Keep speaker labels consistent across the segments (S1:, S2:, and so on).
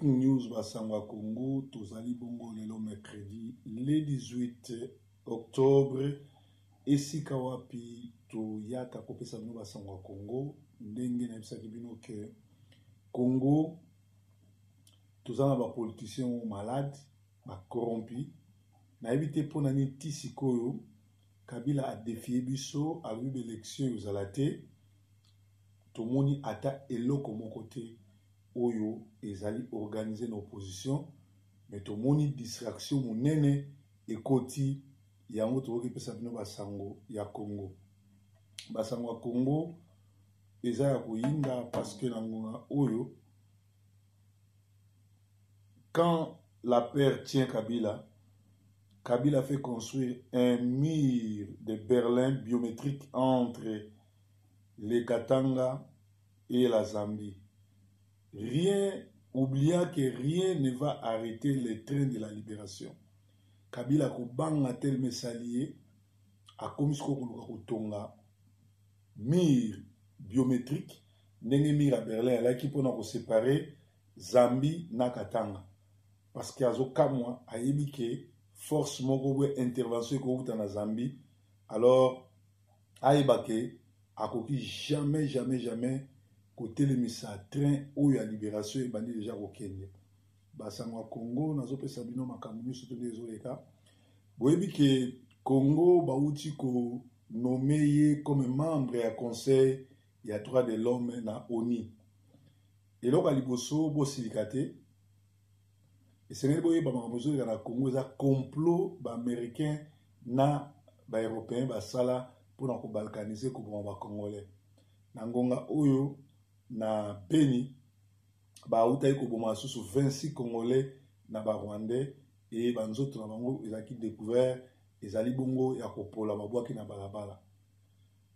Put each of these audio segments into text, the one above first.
S1: News Basangwa Congo, Tozali Bongo Lelo mercredi, le 18 octobre, Esika wapi to yaka kopesa bino Basangwa Congo, ndenge na bisaki bino ke Congo, tozana ba politiciens malades, ba corrompus, na évité pour nani tisikoyo, Kabila a défié biso, a eu l'élection aux alaté, tout le monde ata eloko mon côté. Oyo ezali organiser l'opposition mais to moni distraction monene ekoti yango to pesa bino basango ya Congo basango ya Congo eza ya koyinga parce que nangonga oyo quand la paire tient Kabila fait construire un mur de Berlin biométrique entre les Katanga et la Zambie. Rien, oubliant que rien ne va arrêter le train de la libération. Kabila Koubanga tel messalier a commis ce qu'on tonga mur biométrique n'enge mur à Berlin là qui peut nous séparer Zambie na Katanga parce que azo kamwa a yebike force moko intervention ko uta na Zambie alors aibake akoki jamais côté le missa train où il y a libération et bandi déjà au Kenya. Basangwa Congo nazo pesa bino makamuni surtout les oleka. Boyebi ke Congo bauti ko nommé comme membre à conseil il y a droit de l'homme na ONU. Et là baliboso bo silikate et c'est même boye ba makambozo na Congo za complot ba américain na ba européen ba sala pour na ko balkaniser ko ba congolais. Nangonga oyo na Beni ba utayi ko boma susu 26 congolais na ba rwandais et banzoto na bango ezaki découvert ezali bongo ya kopola babwaki na balabala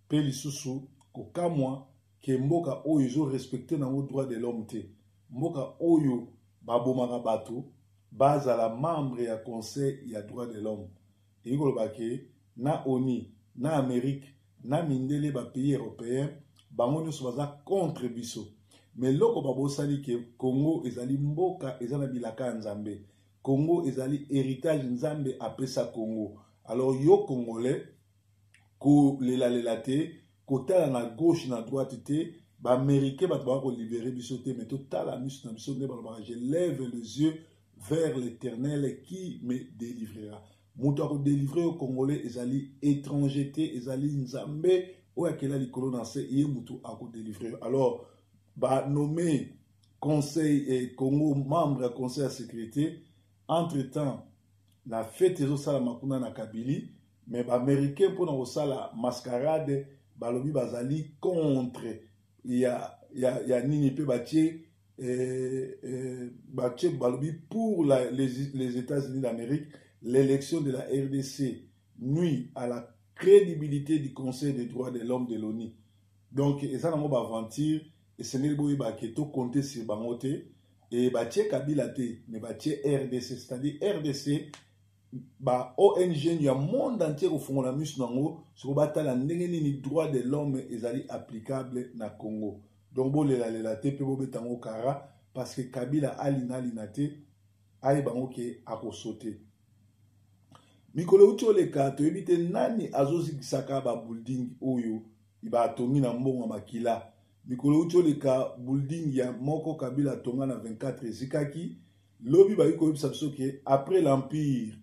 S1: pe lisusu ko kamwa ke mboka oyo zo respecter na droit de l'homme te mboka oyo babomaka bato bazala membre ya conseil ya droit de l'homme et koloba ke na ONU na Amérique na mindele ba pays européens bango nyonso baza contre biso mais loko babosali ke Congo ezali mboka ezana bilaka nzambe Congo ezali héritage nzambe apesa Congo alors yo congolais ko lela te kotala na gauche na droite te ba américain ba ko libérer biso te mais totala miso na biso ne ba je lève les yeux vers l'Éternel qui me délivrera muto ko délivrer au congolais ezali étranger te ezali nzambe ou à quel likolo na se ye mutu a ko délivrer alors ba nommé conseil et Congo membre du conseil de sécurité entre-temps la fête ezo sala makuna na Kabili mais ba américain pour na sala mascarade balobi bazali contre ya nini pe batie balobi pour les États-Unis d'Amérique l'élection de la RDC nuit à la crédibilité du Conseil des droits de l'homme de l'ONU. Donc, ça n'a pas aventure, et ce n'est pas que tout compter sur Bangote, et Batie Kabila te, mais Batie RDC, c'est-à-dire RDC, ba ONG, il y a un monde entier au fond de la mus nango, sur la ni droit de l'homme est applicable na Congo. Donc, bon, la te, pe betango kara, parce que Kabila alina te, aïe bangoke a sauter. Mikolo uti oleka to ebite nani azozikisaka ba building oyo iba atongi na mbongo makila mikolo uti oleka building ya moko Kabila tonga na 24 zikaki lobi ba yiko yebisa biso ke après l'empire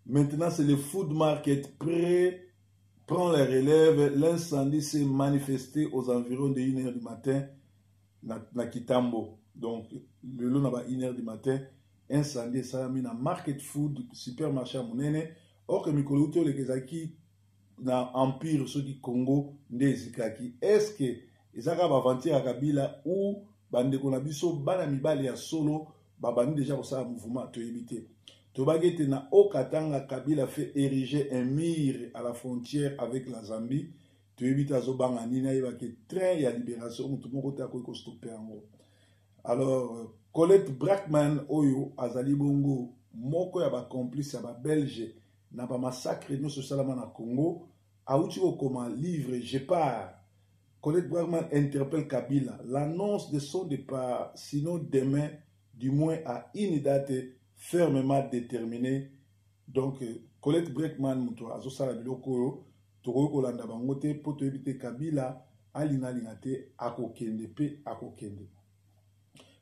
S1: maintenant c'est le food market prend les relèves l'incendie s'est manifesté aux environs de 1h du matin na Kitambo donc le long na ba 1h du matin incendie salami na market food supermarché à monene or que mikolo uti olekezaki na empire soki Congo nde zikaki est-ce que ezaka ba aventure ya Kabila ou bandeko na biso bana mibale ya solo babandi déjà kosala mouvement to éviter to bagete na Okatanga Kabila fait ériger un mur à la frontière avec la Zambie to éviter azobanga nina yebaki train ya libération mutu moko ta ko stopper yango alors Colette Brackman oyo azali bongo moko ya ba complice ya ba belge na ba massacre no salama na Congo auti okoma livre je pars Colette Braeckman interpelle Kabila. L'annonce de son départ, sinon demain, du moins à une date fermement déterminée. Donc, Colette Braeckman, muto azosala biloko toko kolanda bango te po toyebi Kabila alinga te akokende pe akokende.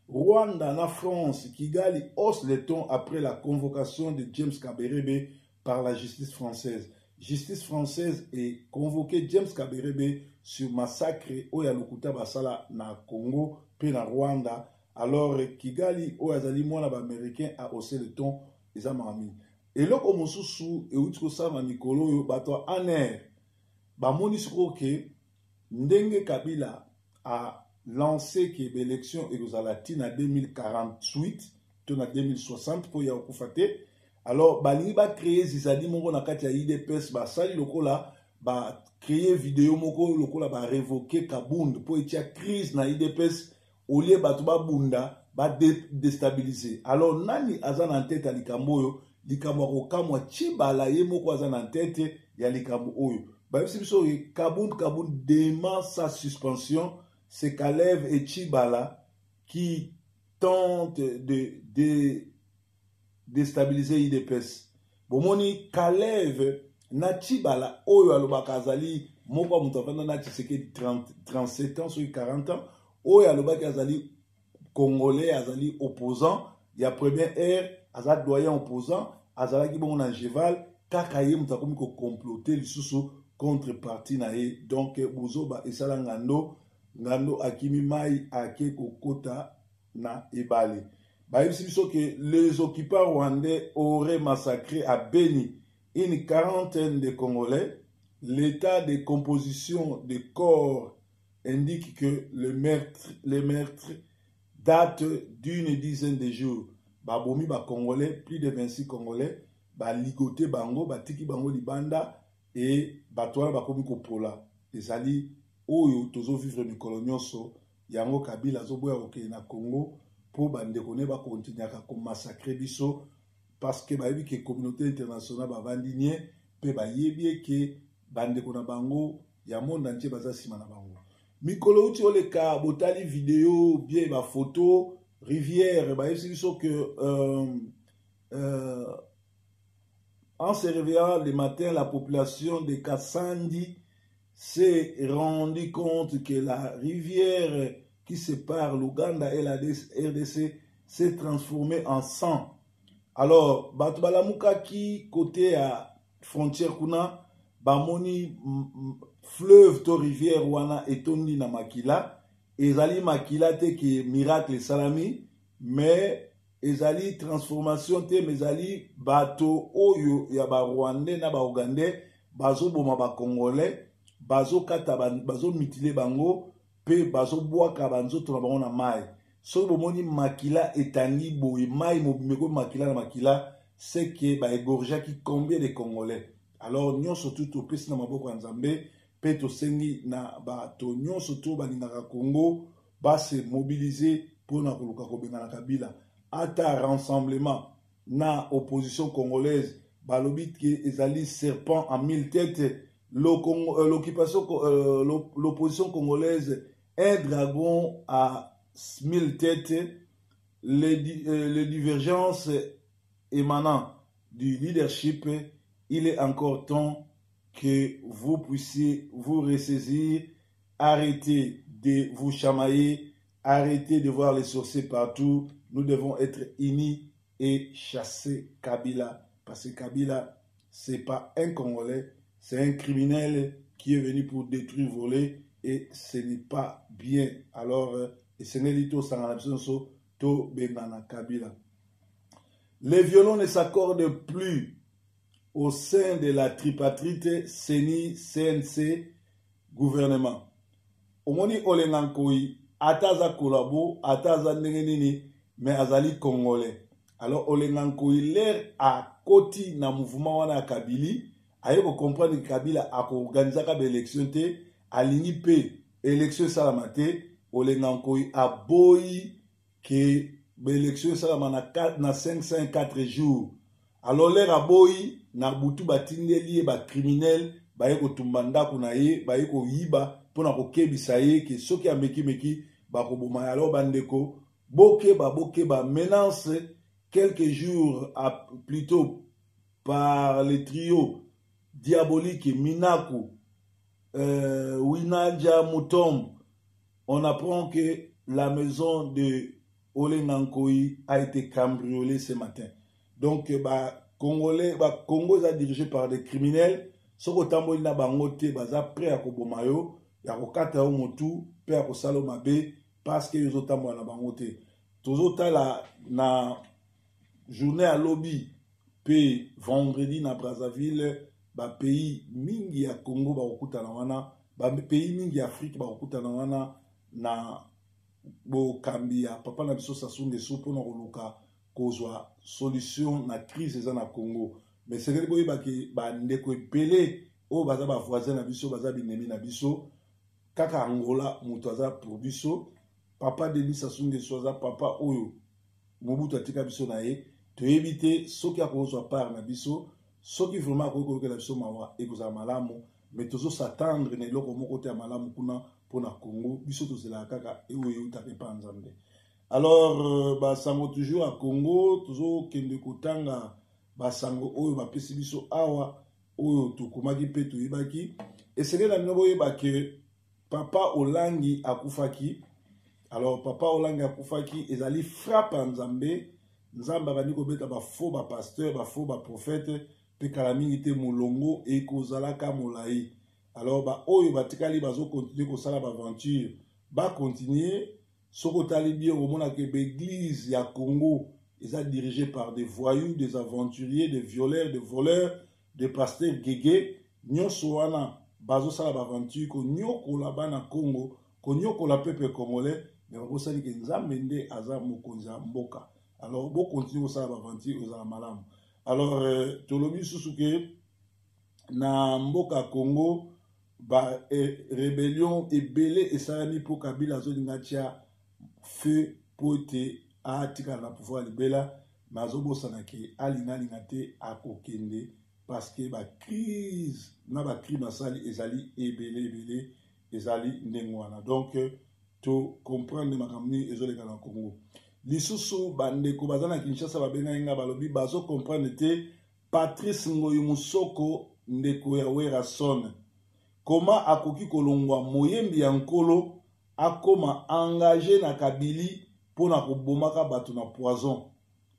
S1: Rwanda na France, Kigali hausse le ton après la convocation de James Kaberebe par la justice française. Justice française est convoqué James Kaberebe sur massacre Oya Lokuta Basala na Congo pe na Rwanda. Alors Kigali Oya Zali mwana ba américain a haussé le ton eza mami. Et loko mosusu e utiko sama mikolo yo bato aner ba monisiko ke ndenge Kabila a lancé que l'élection est en 2048 to na 2060 pour ya okufate. Alors balingi ba créer zizadi moko na kati ya IDPS ba sali lokola ba créer vidéo moko lokola ba révoquer Kabund pour etia crise na IDPS au lieu ba tuba bunda ba déstabiliser. Alors nani azana en tête à likambo yo likambo ko kamwa chibala ye moko azana en tête ya likambo oyo. Ba biso Kabund demande sa suspension. C'est Kalev et Chibala qui tentent de déstabiliser IDPS. Bomoni Kalev na Chibala oyo alobaka azali moko mutafanda na Tshisekedi 37 ans sur 40 ans oyo alobaka azali congolais azali opposant ya première ère azali doyen opposant azalaki bongo na Jeval kaka ye mutakomi ko comploter lisusu contre parti na ye. Donc buzoba esala ngando akimi mai ake kokota na ebale. Baïbisi biso que les occupants rwandais auraient massacré à Beni une quarantaine de Congolais. L'état de composition des corps indique que les meurtres datent d'une dizaine de jours. Babomi ba Congolais, plus de 26 Congolais, ba ligoté bango, ba tiki bango libanda et batouala bakomi kopola. Les alliés oyo tozo vivre mikolo nyonso yango Kabila zoboya okei na Congo po bandeko ne ba continuer ka massacrer biso parce que ba yebi que communauté internationale ba vandinye pe ba yebi que bandeko na bango ya monde entier baza sima na bango. Mikolo uti oleka botali vidéo bien ba photo rivière ba yebi biso que en se réveillant le matin la population de Kasandi s'est rendu compte que la rivière qui sépare l'Ouganda et la RDC s'est transformée en sang. Alors, Batubalamuka qui côté à frontière kuna, Bamoni fleuve to rivière wana etondi na makila, ezali makila te ki miracle salami, mais ezali transformation te, mais ezali bato oyo ya ba Rwandais na ba Ougandais, bazo boma ba Congolais, bazo kata bazo mitile bango pe bazo boaka banzoto na bango na mai. So bomoni makila etani boy mai mobimeko makila na makila c'est que ba égorgea qui combien de Congolais. Alors nyon surtout to pesi na maboko ya Nzambe pe to sengi na ba to nyon surtout balingaka Congo ba se mobiliser pour na koluka kobenga na Kabila. Ata rassemblement na opposition congolaise balobi ke ezali serpent à 1000 têtes. L'opposition congolaise, un dragon à 1000 têtes, les divergences émanant du leadership, il est encore temps que vous puissiez vous ressaisir, arrêtez de vous chamailler, arrêtez de voir les sorciers partout. Nous devons être unis et chasser Kabila. Parce que Kabila, ce n'est pas un Congolais. C'est un criminel qui est venu pour détruire, voler, et ce n'est pas bien. Alors, les violons ne s'accordent plus au sein de la tripartite CENI, CNC, gouvernement. Omoni Olengankoi, Ataza Kolabo, Ataza Nengenini, mais Azali Congolais. Alors, Olengankoi, l'air à Koti na mouvement wana Kabili, aye ko comprendre que Kabila a organisé ka élection te alini pe élection salamate Olengankoi a boyi que élection salamana na 504 jours. Alors l'air a boyi na butu batindeli ba criminel ba ye ko tumbanda kuna ye ba ye ko yiba pona kokebisa ye ke soki ameki bakoboma alors bandeko bokeba menace quelques jours plutôt par le trio diabolique Minaku, Winaja Moutom, on apprend que la maison de Ole Nankoi a été cambriolée ce matin. Donc, Congo est dirigé par des criminels. Soko tamboli na bangote baza prêt à kobomayo, ya kokata o motu, pe à kosalo mabe parce que yozo tambo na bangote. Tozota na journée à lobby pe vendredi na Brazzaville ba pays mingi ya Congo ba okuta na wana, ba pays mingi ya Afrique ba okuta na wana na bo kambia papa na biso Sassou Nguesso pona koluka kozwa solution na crise eza na Congo. Mais c'est que boy ba ki ba ndeko ebele o baza ba voisin na biso baza binemi na biso kaka Angola mutu aza pour biso papa Denis Sassou Nguesso aza papa oyo Mobutu atika biso na ye to éviter soki akozwa part na biso soki vraiment akoki la biso mawa ekozala malamu mais tozo s'attendre na eloko moko te ya malamu kuna pona Congo biso tozela kaka oyo utake pa nzambe. Alors basango toujours à Congo tozo kende kotanga basango oyo bapesi biso awa oyo tokomaki pe toyebaki esengeli na bino boyeba ke papa Olangi akufaki. Alors papa Olangi akufaki ezali frappe ya nzambe nzambe abandi kobeta bafaux bapasteur bafaux baprophète pe kala mingi te molongo ekozalaka molai. Alors oyo batikali bazokontinue kosala baventure bakontinue soko tali bien omona ke l'église ya Congo est dirigée par des voyous, des aventuriers, des violeurs, des voleurs, des pasteurs guégués. Nyonso wana bazo sala baventure ko nyoko la bana Congo ko nyoko la peuple congolais mais bako sali ke nzambe nde aza mokonzi mboka. Alors bo continue kosala baventure ozala malamu. Alors tolobi susuke na mboka Congo ba rébellion ebele esalami po Kabila zolinga tia feu pote atika na pouvoir libela mazobosana ke alinga te akokende parce que ba crise na ba crime asali ezali ebele ezali ndengwana. Donc to comprendre makamni ezoleka na Congo lisusu bandeko bazana Kinshasa babenga nga balobi bazo comprendre te Patrice Ngoyi Musoko ndeko ya Werason comment akoki kolongwa moyembi ya nkolo akoma engagé na Kabili pona kobomaka bato na poison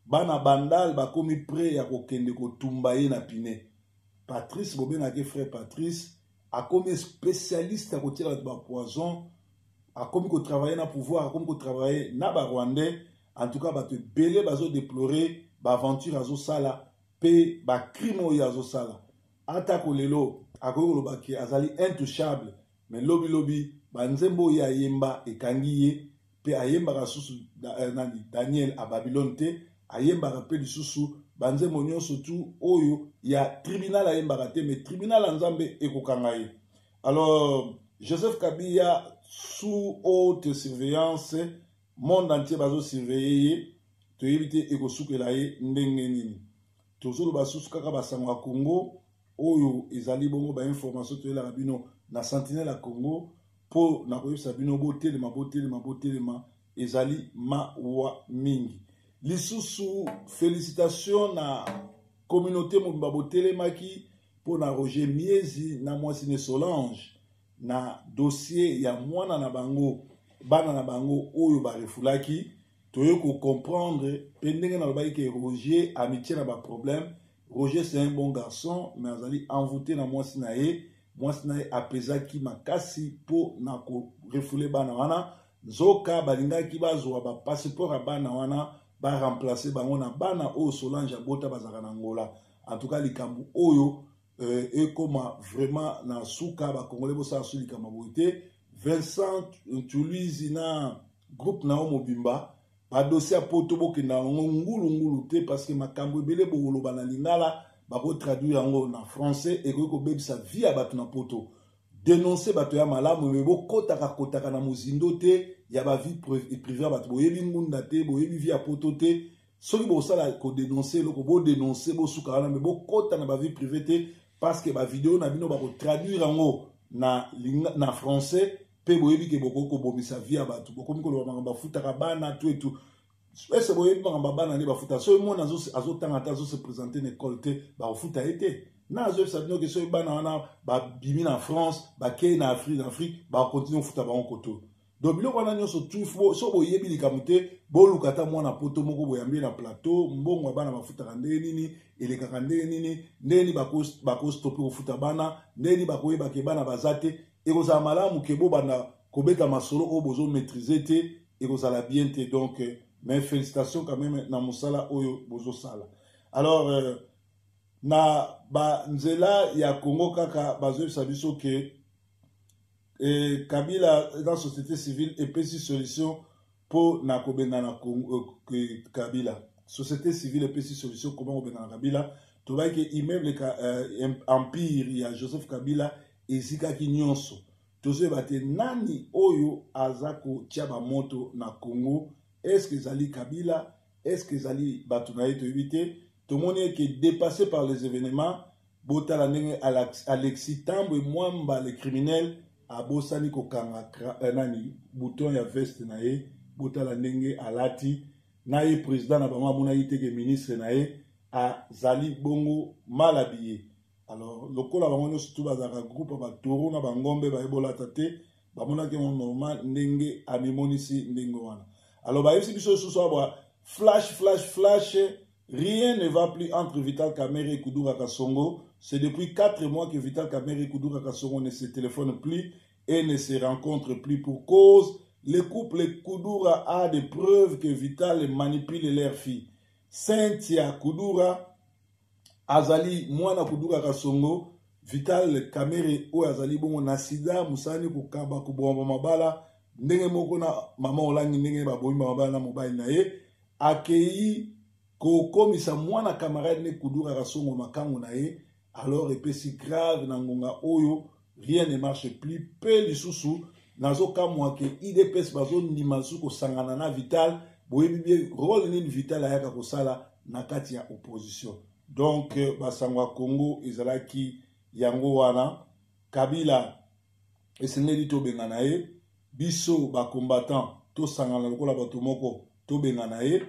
S1: bana bandal bakomi prêt ya kokende kotumba ye na pine. Patrice bobengaki frère Patrice akomi spécialiste ya kotia bato ba poison akomi ko travailler na pouvoir akomi ko travailler na ba Rwandais. En tout cas bato ebele bazo déplorer ba aventure azo sala pe ba crime oyo azo sala ata ko lelo akoki koloba ke azali intouchable mais lobi banzembo ya yemba ekangi ye pe ayembaka susu Daniel a Babylone te ayembaka pe lisusu banzembo nyonso tu oyo ya tribunal ayembaka te mais tribunal ya nzambe ekokanga ye. Alors Joseph Kabila sous haute surveillance monde entier bazo surveiller ye toyebi te ekosukela ye ndenge nini tozoloba susu kaka basango ya Congo oyo ezali bongo ba information toyelaka bino na sentinelle ya Congo po na koyebisa bino botelema ezali mawa mingi lisusu. Félicitations na communauté mobimba botelemaki po na Roger Miezi na mwasi ne Solange na dossier ya mwana na bango bana na bango oyo barefulaki toyeko comprendre pe ndenge na lobaki ke Roger amitié na ba problème. Roger c'est un bon garçon mais azali envoûté na mwasi na ye apesaki makasi po na ko refoule bana wana nzoka balingaki bazwa ba passeport ya bana wana ba remplacer bango na bana oyo Solange abota bazaka na Angola. En tout cas likambu oyo ekoma vraiment na suka ba congolais bosa su likambu boite Vincent Toulouse na groupe na mobimba ba dossier poto bokenda ngulu te parce que makambo ebele boloba na lingala bako traduire yango na français et ko bebisa via bato na poto dénoncer bato ya malamu mais kotaka na muzindo te ya ba vie privée bato boyebi ngunda te boyebi via poto te soki bosala ko dénoncer loko bo dénoncer bo suka na mais kota na ba vie privée te parce que ba vidéo na bino bako traduire yango na français pe boyebi ke boko bomisa via batu bokomi ko ba bafuta bana tout et tout est-ce boyebi ba bana ne bafuta so mo nazo azotanga ta zo se présenter na école te ba futa été na zo sa no ke so bana wana ba bimi na France ba ke na Afrique ba continue futa ba koto donc biloko wana nyonso tout so boyebi likamute bolukata mwana poto moko boyambi na plateau mbongo bana bafutaka ndenge nini elekaka ndenge nini ndeni bakostope kofuta bana ndeni bakoyeba ke bana bazate ekozala malamu ke bobanda kobeta masolo oyo bozo maîtriser te ekozala bien te donc mais félicitations quand même na mosala oyo bozo sala alors na banzela ya Congo kaka bazoyebisa biso ke Kabila dans la société civile et puis solution pour na kobengana Kabila société civile et puis solution comment kobengana Kabila tu vois que immeuble empire il y a Joseph Kabila ezika ki nyonso tozo bate nani oyo azako tiaba moto na Congo est-ce que zali Kabila est-ce que zali batunaye to éviter tout le monde est dépassé par les événements botala ndenge Alexis Tambwe Mwamba les criminels abosani kokanga nani bouton ya veste na ye botala ndenge alati na ye président na bango amona ye teke ministre na ye azali bongo mal habillé alors lokola bango nyonso tu bazalaka groupe batoro na bangombe bayebolata te bamonaki yango normal ndenge abimonisi ndenge wana alors bayebisi biso lisusu abwa flash rien ne va plus entre Vital Kamerhe et Kudura Kasongo. C'est depuis 4 mois que Vital Kamerhe et Kudura Kasongo ne se téléphonent plus et ne se rencontrent plus pour cause. Le couple Kudura a des preuves que Vital manipule leur fille. Cynthia Kudura, Azali, Mwana Kudura Kasongo, Vital Kamerhe ou Azali Bongo Nasida, Musani Kukaba Kubomba Mabala, Ndenge Moko na Mama Olangi Ndenge Baboyi Mabala na Mobile Nae, accueilli kokomisa mwana camarade ne Kudura Kasongo makango na ye alors epesi grave na ngonga oyo rien ne marche plus pe lisusu nazo kamwa ke IDPS bazo ndima su ko sangana na Vital boyebi bien rôle ni Vital ayaka kosala na kati ya opposition donc basangwa Congo ezalaki yango wana Kabila esengeli to bengana ye biso ba combattant to sangana lokola bato moko to bengana ye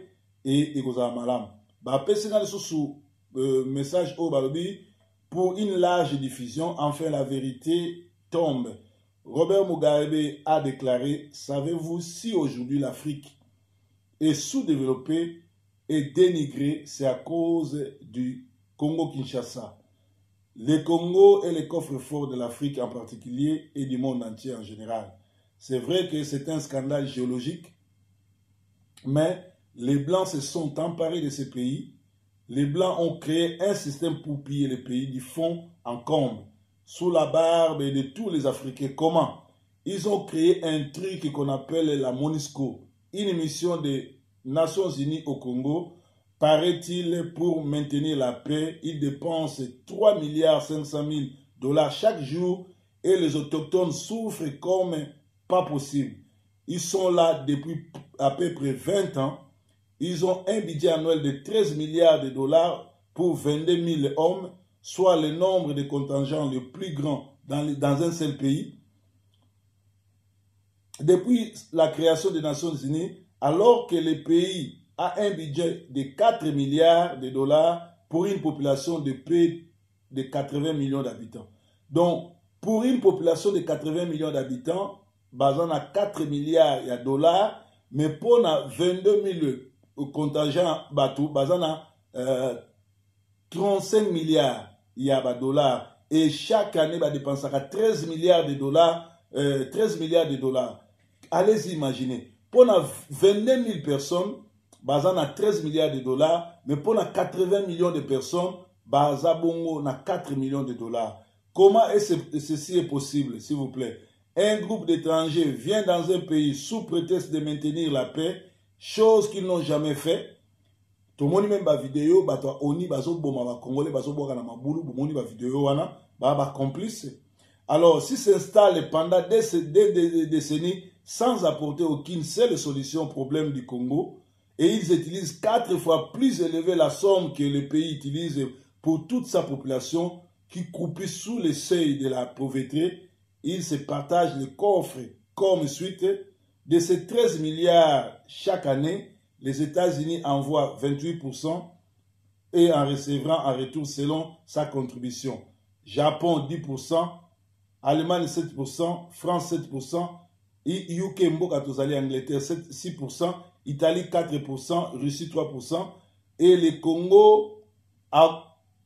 S1: et ekozala malamu bapesika lisusu message au balobi pour une large diffusion enfin la vérité tombe. Robert Mugabe a déclaré: savez-vous si aujourd'hui l'Afrique est sous-développée et dénigrée, c'est à cause du Congo-Kinshasa. Le Congo est le coffre-fort de l'Afrique en particulier et du monde entier en général. C'est vrai que c'est un scandale géologique, mais les Blancs se sont emparés de ces pays. Les Blancs ont créé un système pour piller les pays du fond en comble, sous la barbe de tous les Africains. Comment? Ils ont créé un truc qu'on appelle la MONUSCO, une mission des Nations Unies au Congo. Paraît-il, pour maintenir la paix, ils dépensent 3,5 milliards de $ chaque jour et les autochtones souffrent comme pas possible. Ils sont là depuis à peu près 20 ans. Ils ont un budget annuel de 13 milliards de $ pour 22 000 hommes, soit le nombre de contingents le plus grand dans un seul pays. Depuis la création des Nations Unies, alors que le pays a un budget de 4 milliards de $ pour une population de près de 80 millions d'habitants. Donc, pour une population de 80 millions d'habitants, basant à 4 milliards de $, mais pour 22 000 contingents bateaux, basant à 35 milliards de $, et chaque année, va dépenser 13 milliards de $, 13 milliards de $. Allez imaginer, pour 22 000 personnes, basant à 13 milliards de $, mais pour 80 millions de personnes, basant à 4 millions de $. Comment ceci est possible, s'il vous plaît? Un groupe d'étrangers vient dans un pays sous prétexte de maintenir la paix, chose qu'ils n'ont jamais fait. Tout le monde même ba vidéo, ba toi oni bazo boma ba congolais bazo boka na mabulu, bomoni ba vidéo wana, ba complice. Alors, si s'installe pendant des décennies sans apporter aucune seule solution au problème du Congo, et ils utilisent 4 fois plus élevé la somme que le pays utilise pour toute sa population qui croupit sous le seuil de la pauvreté, ils se partagent le coffre comme suite. De ces 13 milliards chaque année, les États-Unis envoient 28% et en recevant en retour selon sa contribution. Japon 10%, Allemagne 7%, France 7%, UK Mboka Tozali Angleterre 6%, Italie 4%, Russie 3%, et le Congo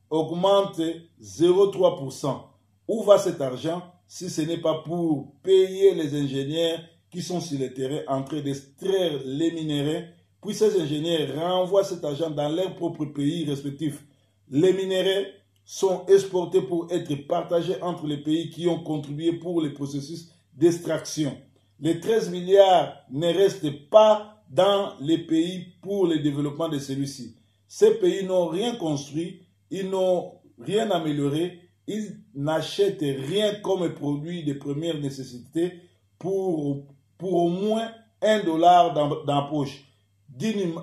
S1: augmente 0,3%. Où va cet argent si ce n'est pas pour payer les ingénieurs qui sont sur le terrain en train d'extraire les minéraux, puis ces ingénieurs renvoient cet argent dans leurs propres pays respectifs. Les minéraux sont exportés pour être partagés entre les pays qui ont contribué pour le processus d'extraction. Les 13 milliards ne restent pas dans les pays pour le développement de celui-ci. Ces pays n'ont rien construit, ils n'ont rien amélioré, ils n'achètent rien comme produit de première nécessité pour au moins $1 dans la poche d'une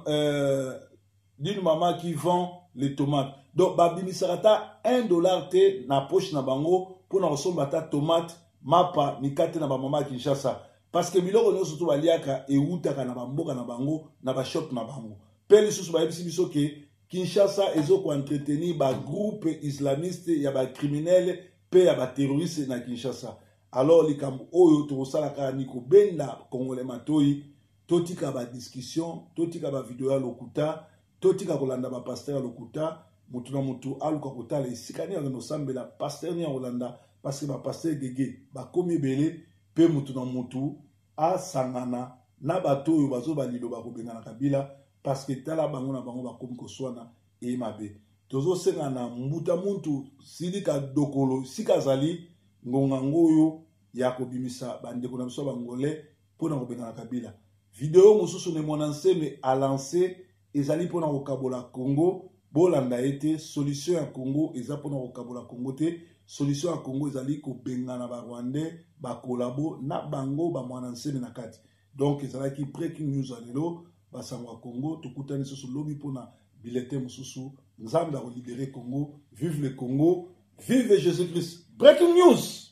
S1: maman qui vend les tomates. Donc, babimisarata $1 te na poche na bango pour na resomba tomate mapa nikate na ba mama Kinshasa. Parce que biloko nyonso to baliaka eutaka na bamboka na bango na ba shop na bango. Pe lisusu bayebisi biso ke Kinshasa ezoko entretenir ba groupe islamiste ya ba criminel pe ya ba terroriste na Kinshasa. Alors likambo oyo tokosala kaka ni kobenda Congolais matoi totika ba discussion, totika ba video ya lokuta, totika kolanda ba pasteur ya lokuta, mutu na mutu aluka kotala esikani ya no sambela pasteur ni ya Holanda parce que ba pasteur gege ba komi belé pe mutu na mutu a sangana na bato oyo bazo balilo ba kobenga na Kabila parce que tala bango na bango ba komi koswana e mabe. Tozo senga na mbuta muntu silika dokolo sikazali ngonga ngoyo ya kobimisa bandeko na biso bangolais pona kobenga na Kabila. Vidéo mosusu ne monanseme a lancé ezali pona kokabola Congo bolanda ete solution ya Congo eza pona kokabola Congo te solution ya Congo ezali kobenga na ba Rwandais ba kolabo na bango ba monanseme na kati. Donc ezalaki breaking news alelo basangwa Congo tokutani susu lobi pona bulletin mosusu nzambe a libérer Congo, vive le Congo, vive Jésus-Christ. Breaking news.